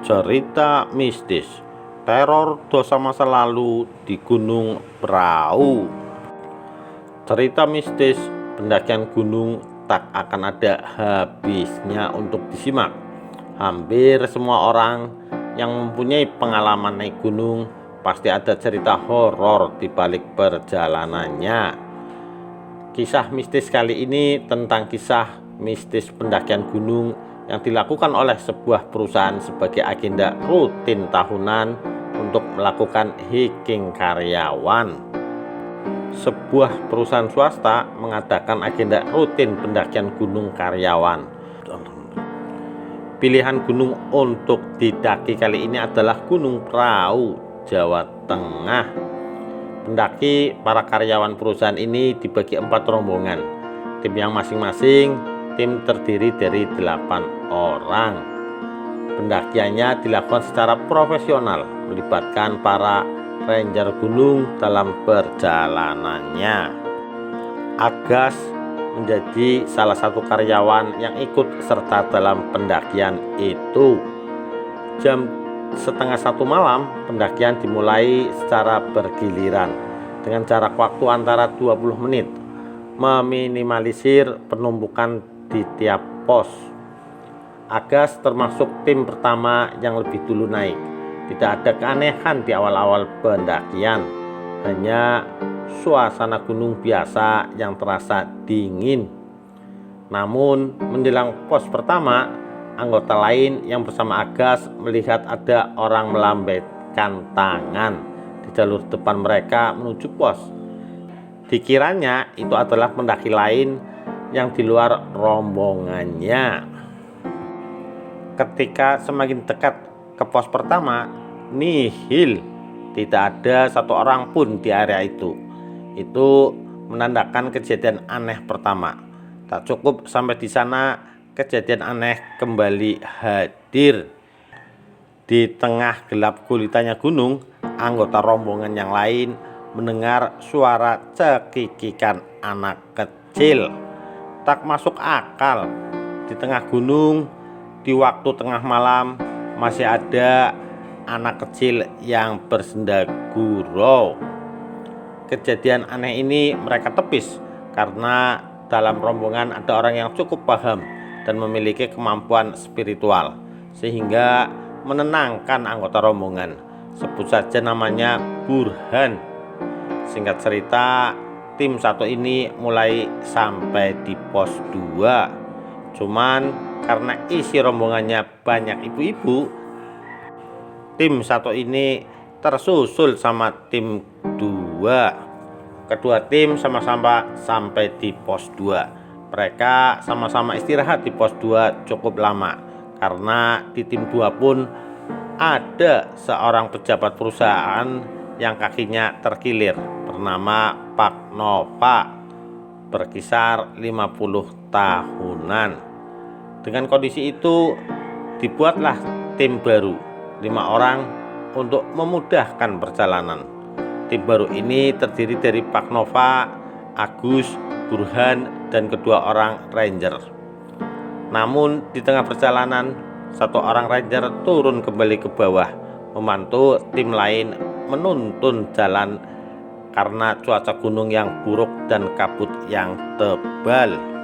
Cerita mistis teror dosa masa lalu di Gunung Prau. Cerita mistis pendakian gunung tak akan ada habisnya untuk disimak. Hampir semua orang yang mempunyai pengalaman naik gunung pasti ada cerita horor di balik perjalanannya. Kisah mistis kali ini tentang kisah mistis pendakian gunung yang dilakukan oleh sebuah perusahaan sebagai agenda rutin tahunan untuk melakukan hiking karyawan. Sebuah perusahaan swasta mengadakan agenda rutin pendakian gunung karyawan. Pilihan gunung untuk didaki kali ini adalah Gunung Prau, Jawa Tengah. Pendaki para karyawan perusahaan ini dibagi 4 rombongan. Tim yang masing-masing tim terdiri dari 8 orang. Pendakiannya dilakukan secara profesional, melibatkan para ranger gunung dalam perjalanannya. Agas menjadi salah satu karyawan yang ikut serta dalam pendakian itu. Jam setengah 1 malam, pendakian dimulai secara bergiliran dengan jarak waktu antara 20 menit, meminimalisir penumpukan di tiap pos. Agas termasuk tim pertama yang lebih dulu naik. Tidak ada keanehan di awal-awal pendakian, hanya suasana gunung biasa yang terasa dingin. Namun menjelang pos pertama, anggota lain yang bersama Agas melihat ada orang melambaikan tangan di jalur depan mereka menuju pos. Dikiranya itu adalah pendaki lain yang di luar rombongannya. Ketika semakin dekat ke pos pertama, nihil, tidak ada satu orang pun di area itu. Itu menandakan kejadian aneh pertama. Tak cukup sampai di sana, kejadian aneh kembali hadir. Di tengah gelap gulitanya gunung, anggota rombongan yang lain mendengar suara cekikikan anak kecil. Tak masuk akal, di tengah gunung, di waktu tengah malam, masih ada anak kecil yang bersenda gurau. Kejadian aneh ini mereka tepis karena dalam rombongan ada orang yang cukup paham dan memiliki kemampuan spiritual, sehingga menenangkan anggota rombongan. Sebut saja namanya Burhan. Singkat cerita, tim 1 ini mulai sampai di pos 2. Cuman karena isi rombongannya banyak ibu-ibu, tim 1 ini tersusul sama tim 2. Kedua tim sama-sama sampai di pos 2. Mereka sama-sama istirahat di pos 2 cukup lama, karena di tim 2 pun ada seorang pejabat perusahaan yang kakinya terkilir bernama Pak Nova, berkisar 50 tahunan. Dengan kondisi itu dibuatlah tim baru 5 orang untuk memudahkan perjalanan. Tim baru ini terdiri dari Pak Nova, Agus, Burhan, dan kedua orang ranger. Namun di tengah perjalanan, 1 orang ranger turun kembali ke bawah, membantu tim lain menuntun jalan karena cuaca gunung yang buruk dan kabut yang tebal.